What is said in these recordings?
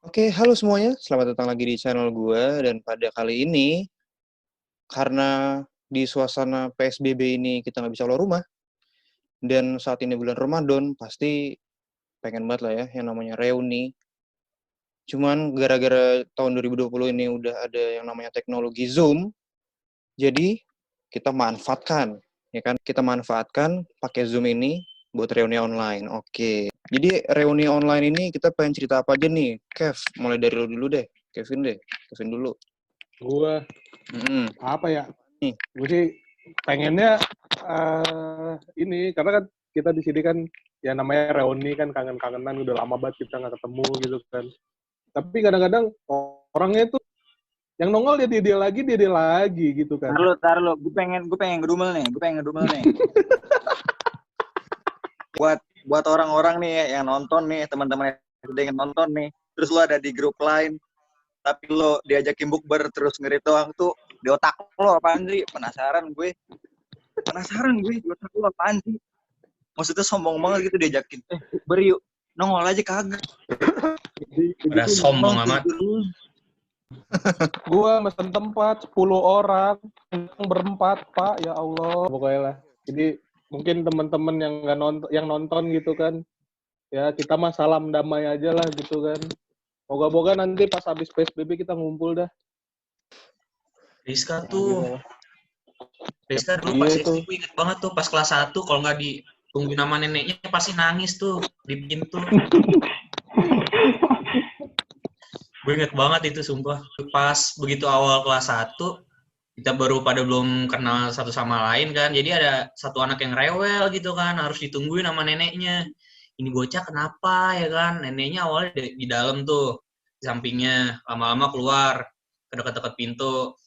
Oke, halo semuanya. Selamat datang lagi di channel gue. Dan pada kali ini, karena di suasana PSBB ini kita nggak bisa keluar rumah, dan saat ini bulan Ramadan, pasti pengen banget lah ya yang namanya reuni. Cuman gara-gara tahun 2020 ini udah ada yang namanya teknologi Zoom, jadi kita manfaatkan, ya kan? Kita manfaatkan pakai Zoom ini buat reuni online. Oke. Jadi reuni online ini kita pengen cerita apa aja nih? Kev, mulai dari lu dulu deh. Kevin dulu. Gue apa ya? Nih. Gue sih pengennya ini karena kan kita di sini kan ya namanya reuni kan kangen-kangenan udah lama banget kita nggak ketemu gitu kan. Tapi kadang-kadang orangnya itu yang nongol dia lagi gitu kan. Tar lo, gue pengen ngedumel nih. buat orang-orang nih yang nonton nih, teman-teman yang nonton nih, terus lo ada di grup lain, tapi lo diajakin bukber terus ngerit doang tuh, di otak lo apaan sih? Penasaran gue di otak lo apaan sih? Maksudnya sombong banget gitu diajakin, bukber yuk, nongol aja kagak. Udah sombong amat. Gua mesen tempat 10 orang berempat, Pak, ya Allah. Pokoknya lah. Jadi mungkin teman-teman yang nonton gitu kan. Ya, kita mah salam damai aja lah gitu kan. Moga-moga nanti pas habis PSBB kita ngumpul dah. Rizka dulu pas SD gue inget banget tuh pas kelas 1 kalau nggak ditungguin nama neneknya pasti nangis tuh di pintu. Gue inget banget itu sumpah. Pas begitu awal kelas 1 kita baru pada belum kenal satu sama lain kan. Jadi ada satu anak yang rewel gitu kan, harus ditungguin sama neneknya. Ini bocah kenapa ya kan? Neneknya awalnya di dalam tuh, di sampingnya, lama-lama keluar ke dekat-dekat pintu.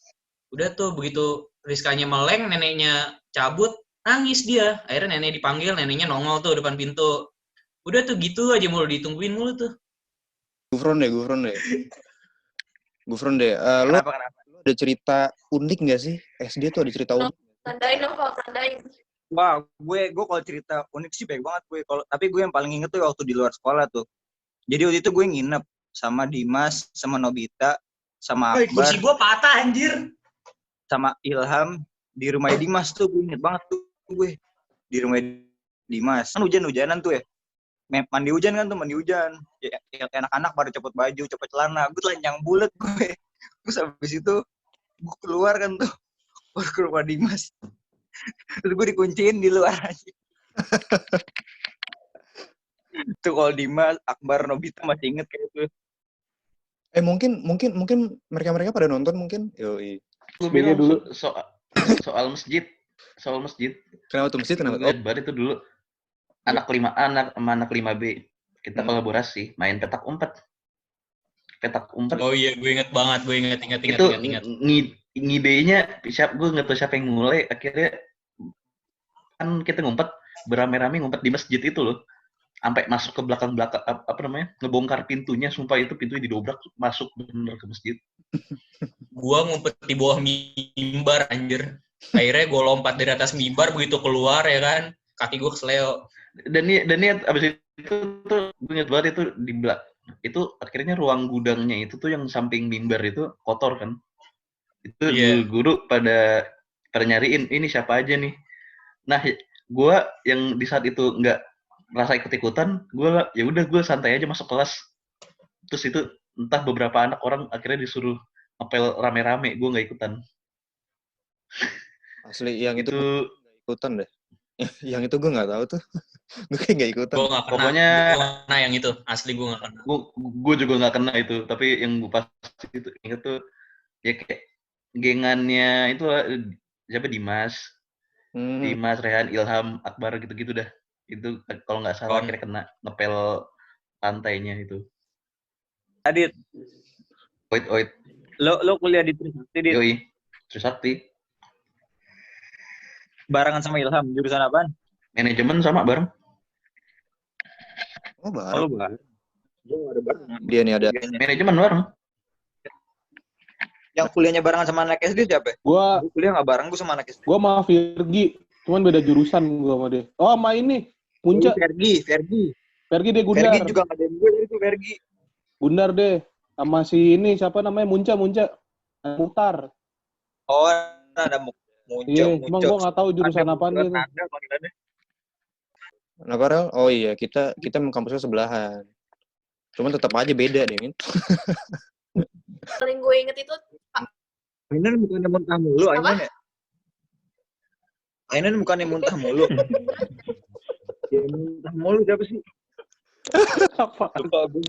Udah tuh begitu Rizkanya meleng, neneknya cabut, nangis dia. Akhirnya nenek dipanggil, neneknya nongol tuh depan pintu. Udah tuh gitu aja mulu ditungguin mulu tuh. Gufron deh. Lo ada cerita unik nggak sih? SD tuh ada cerita unik? Tandain. Wah, gue kalau cerita unik sih baik banget gue. Tapi gue yang paling inget tuh waktu di luar sekolah tuh. Jadi waktu itu gue nginep sama Dimas, sama Nobita, sama Akbar. Kursi gue patah anjir. Sama Ilham di rumah Dimas tuh, gue inget banget tuh gue. Di rumah Dimas. Kan hujan-hujanan tuh ya. Mandi hujan. Ya, anak-anak pada cepet baju, cepet celana. Gue telanjang bulet gue. Terus habis itu gue keluar kan tuh. Ke rumah Dimas. Terus gue dikunciin di luar aja. Tuh kalau Dimas, Akbar, Nobita masih inget kayak itu. Mungkin mereka pada nonton mungkin. Yoi. Gue bilang dulu soal masjid. Kenapa tuh masjid? Baru itu dulu anak 5A sama anak 5B. Kita kolaborasi main petak umpet. Oh iya, gue inget banget. Itu ngidenya gue nggak tahu siapa yang mulai. Akhirnya kan kita ngumpet berame-rame ngumpet di masjid itu loh. Sampai masuk ke belakang ngebongkar pintunya. Sumpah itu pintunya didobrak masuk bener ke masjid. Gua ngumpet di bawah mimbar anjir. Akhirnya gue lompat dari atas mimbar, begitu keluar ya kan, kaki gue kesleo. Dan ini abis itu tuh gue inget banget itu di belakang. Itu akhirnya ruang gudangnya itu tuh yang samping mimbar itu kotor kan. Itu guru pada nyariin ini siapa aja nih. Nah, gue yang di saat itu nggak merasa ikut-ikutan, gue santai aja masuk kelas. Terus itu entah beberapa anak orang akhirnya disuruh ngepel rame-rame, gue nggak ikutan. Asli yang itu nggak ikutan deh. Yang itu gue nggak tahu tuh. Gue kayak nggak ikutan. Gue nggak kena. Pokoknya kena yang itu, asli gue nggak kena. Gue juga nggak kena itu, tapi yang gue pasti itu inget tuh ya kayak gengannya itu siapa Dimas, Rehan, Ilham, Akbar gitu-gitu dah. Itu kalau nggak salah akhirnya kena ngepel lantainya itu. Adit. Oit. Lo kuliah di Trisakti, Dit? Yoi, Trisakti. Barengan sama Ilham, jurusan apaan? Manajemen sama bareng. Oh, bareng. Ada bareng. Dia nih ada. Manajemen bareng. Yang kuliahnya barengan sama anak SD siapa? Gua kuliah nggak bareng, gue sama anak SD. Gua sama Virgi, cuman beda jurusan gua sama dia. Oh, sama ini. Puncak. Vergi dia Gundar. Vergi juga nggak ada gue itu Vergi. Gundar deh. Sama si ini, siapa namanya? Munca. Mutar. Oh, ada Munco. Iya, cuma gue nggak tahu jurusan apaan dia tuh. Ada panggilannya. Kenapa, Rel? Oh iya, kita emang kampusnya sebelahan. Cuman tetap aja beda deh, Min. Paling gue inget itu Ainan bukannya muntah mulu, apa? Ainan ya? Ainan bukannya muntah mulu. Ya, muntah mulu siapa sih? Apa? Lupa gue.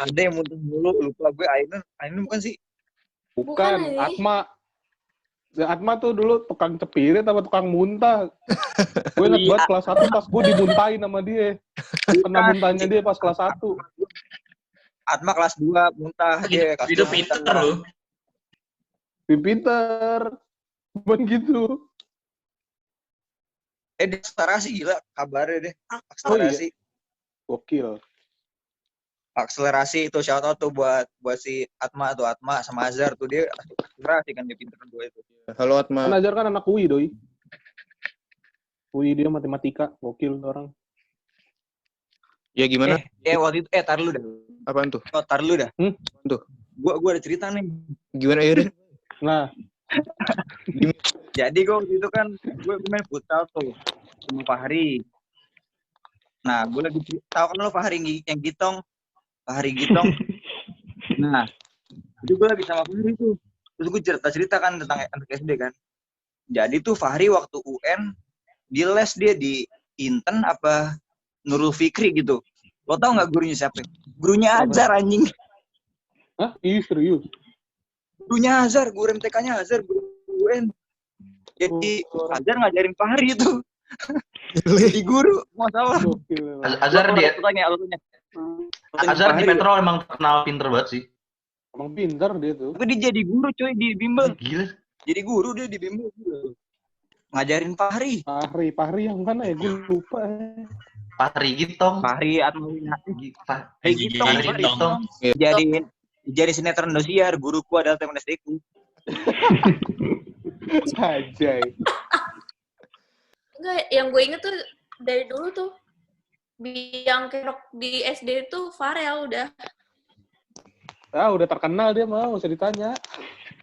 Ada yang muntah mulu, lupa gue. Ainan bukan sih? Bukan, ini. Atma. Atma tuh dulu tukang cepirit apa tukang muntah. Gue inget banget kelas 1 pas gue dimuntahin sama dia. Kena muntahnya dia pas kelas 1. Atma kelas 2 muntah dia. Itu pinter loh. Pinter. Bukan gitu. Dia akselerasi gila kabarnya deh. Akselerasi. Gokil. Akselerasi itu shout out tuh buat si Atma sama Azhar tuh, dia akselerasi kan, dia pinter dua itu. Halo Atma. Kan Azhar kan anak UI doi. UI dia matematika, gokil tuh orang. Ya gimana? Waktu itu tar lu dah. Apaan tuh? Tar lu dah. Tuh. Gua ada cerita nih. Gimana ya, Nah, jadi gue waktu itu kan gue main futsal tuh sama Fahri. Nah, gue lagi tahu kan lo Fahri yang Gitong. Nah, itu gue lagi sama Fahri tuh. Terus gue cerita kan tentang anak SD kan. Jadi tuh Fahri waktu UN di les dia di Inten apa Nurul Fikri gitu. Lo tau nggak gurunya siapa? Gurunya Azhar anjing. hah? Ih, serius? Gurunya Azhar, guru MTK-nya Azhar, guru UN. Jadi Azhar ngajarin Fahri itu. Jadi guru, masalah. Gokil. Azhar dia, Tanya. Azhar di Metro emang terkenal pinter banget sih. Emang pinter dia tuh. Tapi dia jadi guru coy di bimbel. Gila. Jadi guru dia di bimbel. Ngajarin Fahri. Fahri yang mana ya? Gue lupa. Fahri Gitong. Fahri Atmawinati. Fahri Gitong. Jadi sinetron Indosiar, guruku adalah teman SD-ku. Sajai. Enggak, yang gue inget tuh dari dulu tuh yang kerok di SD itu Farel udah. Udah terkenal dia mah, usah ditanya.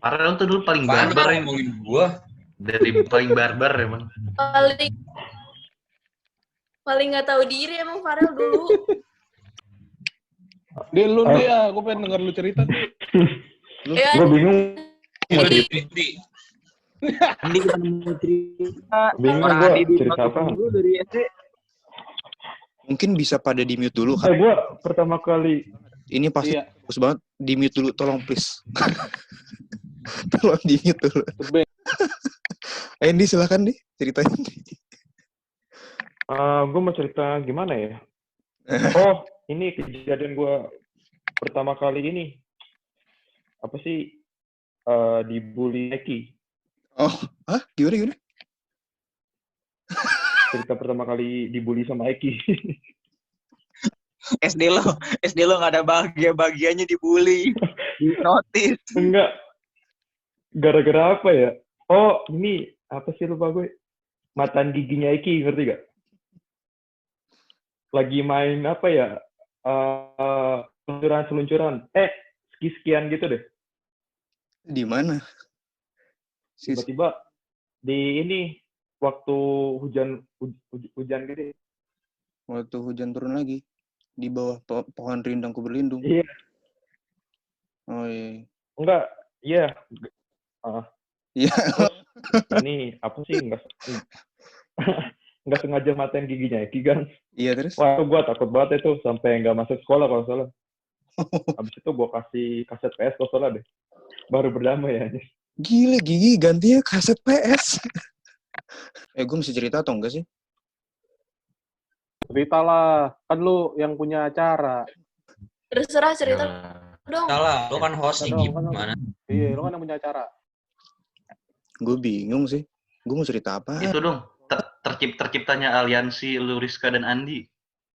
Farel tuh dulu paling Banyak barbar yang ngomongin gua. dari paling barbar emang. Paling nggak tahu diri emang Farel dulu. Lu dia, gue pengen denger lu cerita. Ya, Gue bingung. jadi Ini kita mau cerita. Bingung Orang gue Adi di cerita apa. dulu dari SD. Mungkin bisa pada di-mute dulu kan? Gue pertama kali Ini pasti Iya. bagus banget. Di-mute dulu, tolong please. Tolong di-mute dulu. Andy, silakan nih ceritain. gue mau cerita gimana ya? Oh, ini kejadian gue pertama kali ini. Apa sih? Dibully Eki. Oh, hah? Gimana? Cerita pertama kali dibully sama Eki. SD lo nggak ada bahagianya dibully, di notis. Enggak. Gara-gara apa ya? Oh, ini apa sih lupa gue? Mataan giginya Eki, ngerti gak? Lagi main apa ya? Seluncuran. Ski-skian gitu deh. Di mana? Tiba-tiba di ini waktu hujan gede. Waktu hujan turun lagi di bawah pohon rindangku berlindung. Iya. Oh iya. Enggak, iya. Iya. Ini apa sih nggak sengaja matain giginya Eki kan? Iya terus? Wah, gue takut banget itu sampai nggak masuk sekolah kalau salah. Habis itu gue kasih kaset PS kalau salah deh. Baru berdamai ya. Gila, gigi gantinya kaset PS. Gue mesti cerita atau enggak sih? Ceritalah, kan lu yang punya acara. terserah cerita dong. Salah, lo kan hostnya gimana? Iya, lu kan yang punya acara. Gue bingung sih. Gue mau cerita apa? Itu dong, terciptanya aliansi lu, Rizka dan Andi.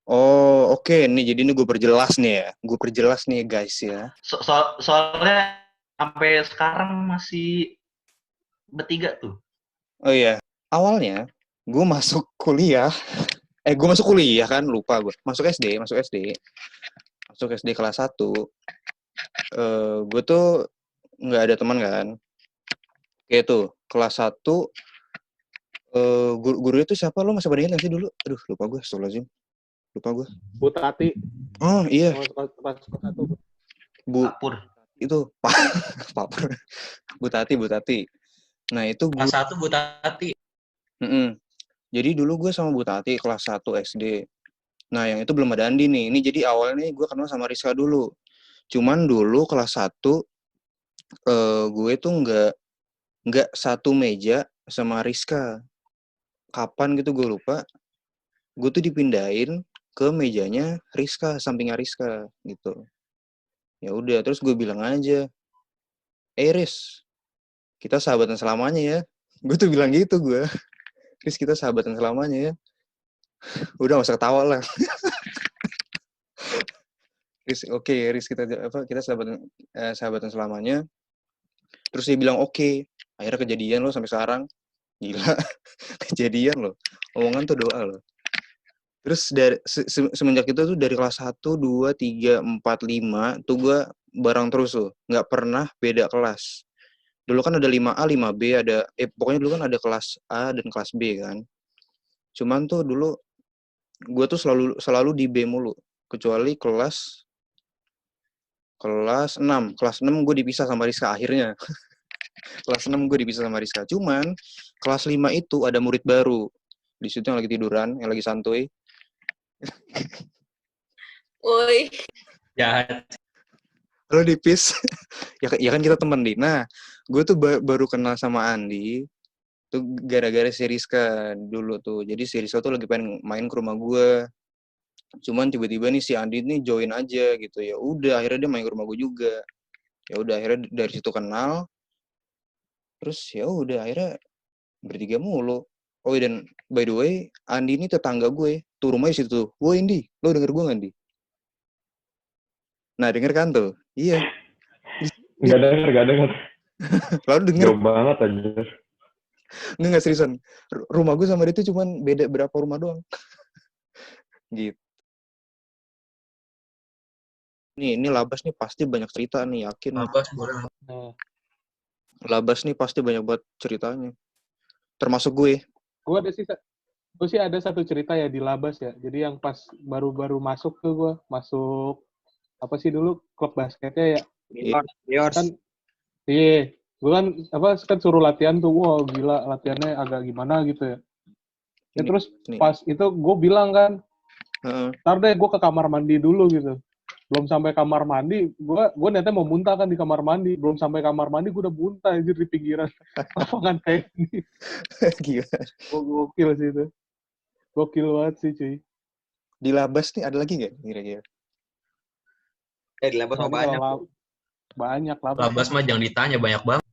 Oh, oke. Nih, jadi ini gue perjelas nih ya. Gue perjelas nih guys ya. Soalnya sampai sekarang masih bertiga tuh. Oh iya. Awalnya, gue masuk kuliah Gue masuk kuliah kan, lupa gue. Masuk SD kelas 1. Gue tuh nggak ada teman kan. Kayak tuh, kelas 1, gurunya tuh siapa? Lo masih pada ingat sih dulu? Aduh, lupa gue, astagfirullahaladzim. Lupa gue. Bu Tati. Oh, iya. Pas kelas 1. Bu, Papur. itu, Papur. Bu Tati. Nah, itu Kelas 1 Bu Tati. Jadi dulu gue sama Bu Tati kelas 1 SD. Nah, yang itu belum ada Andi nih. Ini jadi awalnya gue kenal sama Rizka dulu. Cuman dulu kelas 1, gue tuh nggak satu meja sama Rizka. Kapan gitu gue lupa. Gue tuh dipindahin ke mejanya Rizka, sampingnya Rizka gitu. Ya udah, terus gue bilang aja, Riz, kita sahabatan selamanya ya. Gue tuh bilang gitu gue. Riz, kita sahabatan selamanya ya. Udah gak usah ketawa lah. Riz, oke, Riz, kita sahabatan selamanya. Terus dia bilang oke. Akhirnya kejadian loh sampai sekarang. Gila. Kejadian loh. Omongan tuh doa loh. Terus dari semenjak itu tuh dari kelas 1, 2, 3, 4, 5 tuh gue bareng terus tuh. Nggak pernah beda kelas. Dulu kan ada 5A, 5B, pokoknya dulu kan ada kelas A dan kelas B kan. Cuman tuh dulu gue tuh selalu di B mulu. Kecuali kelas 6. Kelas 6 gue dipisah sama Rizka akhirnya. Kelas 6 gue dipisah sama Rizka. Cuman kelas 5 itu ada murid baru. Di situ yang lagi tiduran, yang lagi santuy. Woi. Jahat. Halo Dipis. ya kan kita temen di. Nah, gue tuh baru kenal sama Andi tuh gara-gara si Rizka dulu tuh. Jadi si Rizka tuh lagi pengen main ke rumah gue. Cuman tiba-tiba nih si Andi nih join aja gitu. Ya udah, akhirnya dia main ke rumah gue juga. Ya udah, akhirnya dari situ kenal. Terus ya udah, akhirnya bertiga mulu. Oh iya, dan by the way, Andi ini tetangga gue. Tuh rumahnya situ tuh. Woi Indi, lo denger gue gak Andi? Nah, denger kan tuh? Iya. Gak denger. Lalu denger. Jauh banget aja. Nggak seriusan. Rumah gue sama dia tuh cuman beda berapa rumah doang. Gitu. Ini Labas nih pasti banyak cerita nih, yakin. Labas boleh. Labas nih pasti banyak banget ceritanya. Termasuk gue. Gue sih ada satu cerita ya di Labas ya. Jadi yang pas baru-baru masuk tuh gue masuk apa sih dulu klub basketnya ya. Riors. Kan iya, gue kan suruh latihan tuh. Wah, gila latihannya agak gimana gitu ya. Ya terus pas itu gue bilang kan, ntar deh gue ke kamar mandi dulu gitu. Belum sampai kamar mandi, gue niatnya mau muntah kan di kamar mandi. Belum sampai kamar mandi, gue udah muntah aja di pinggiran lapangan kayak gini. Gila. Gokil sih itu. Gokil banget sih cuy. Di Labas nih ada lagi gak kira-kira? Di Labas mah banyak. Banyak Labas. Labas mah jangan ditanya, banyak banget.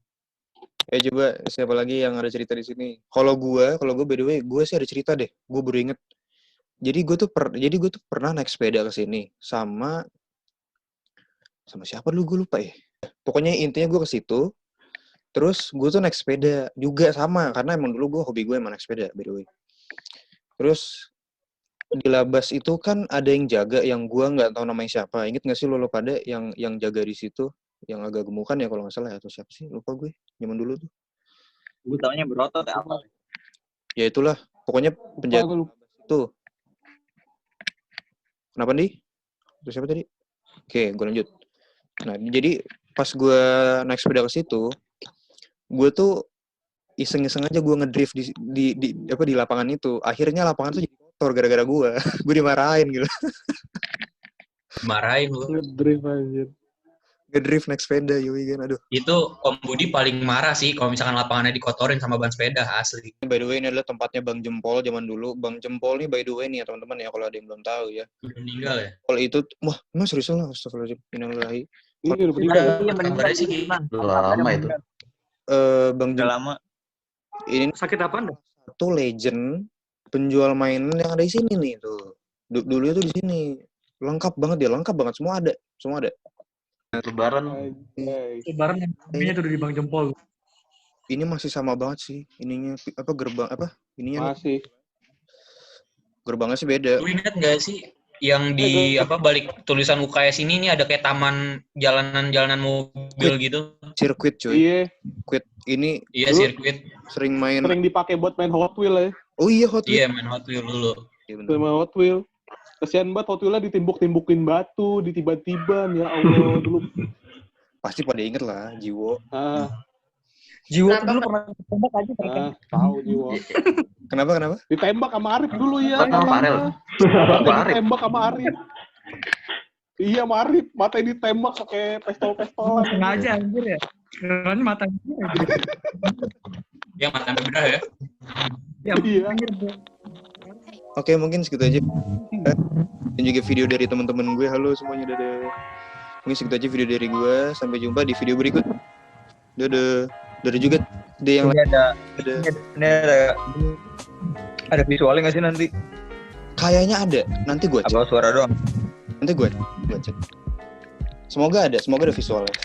Coba siapa lagi yang ada cerita di sini? Kalau gue by the way, gue sih ada cerita deh. Gue baru inget. Jadi gue tuh pernah naik sepeda ke sini sama siapa dulu gue lupa ya. Pokoknya intinya gue ke situ. Terus gue tuh naik sepeda juga sama karena emang dulu gue hobi gue emang naik sepeda by the way. Terus di Labas itu kan ada yang jaga yang gue nggak tahu namanya siapa. Ingat nggak sih lo pada yang jaga di situ? Yang agak gemukan ya kalau nggak salah ya, atau siapa sih? Lupa gue. Zaman dulu tuh. Gue taunya berotot ya apa? Ya itulah. Pokoknya penjaga itu. Kenapa nih? Itu siapa tadi? Oke, gue lanjut. Nah, jadi pas gue naik sepeda ke situ, gue tuh iseng-iseng aja gue ngedrift di lapangan itu. Akhirnya lapangan tuh jadi kotor gara-gara gue. Gue dimarahin gitu. Dimarahin lu. Ngedrift aja. Ngedrift naik sepeda, yoi kan, aduh. Itu Om Budi paling marah sih kalau misalkan lapangannya dikotorin sama ban sepeda, asli. By the way, ini adalah tempatnya Bang Jempol zaman dulu. Bang Jempol nih by the way nih ya teman-teman ya, kalau ada yang belum tahu ya. Udah meninggal ya? Kalau itu, wah, emang serius lah, astagfirullahaladzim. Innalillahi. Iya, udah meninggal. Kabarnya sih gimana? Lama itu. Bang Jempol. lama. Ini Sakit apaan? Satu legend penjual mainan yang ada di sini nih tuh. Dulu itu di sini. Lengkap banget dia, lengkap banget, semua ada. Lebaran yang Ini tuh di Bang Jempol. Ini masih sama banget sih ininya, gerbang ininya masih. Gerbangnya sih beda. Lu inget nggak sih yang di balik tulisan UKS ini nih ada kayak taman jalanan mobil gitu? Sirkuit cuy. Iya. Sirkuit ini. Iya, sirkuit. Sering dipakai buat main Hot Wheel ya. Oh iya, Hot Wheel. Iya, main Hot Wheel dulu. Iya, main Hot Wheel. Kasihan banget Hot Wheel-nya ditimbuk-timbukin batu, ditiban-tiban, ya Allah dulu. Pasti pada inget lah, Jiwo. Jiwo tuh dulu pernah ditembak aja kan? Tahu Jiwo. Kenapa? Ditembak sama Arif dulu ya. Farel. Ditembak sama Arif. Iya, sama Arif. Matanya ditembak pakai pistol-pistolan. Sengaja anjir ya. Karena matanya gitu. Ya, mata bedah ya. Ya, iya. Oke, mungkin segitu aja. Dan juga video dari teman-teman gue. Halo semuanya, dadah. Mungkin segitu aja video dari gue. Sampai jumpa di video berikut. Dadah. Dari juga yang lain. Ada visualnya nggak sih nanti? Kayaknya ada. Nanti gue cek. Apa suara doang? Nanti gue cek. Semoga ada visualnya.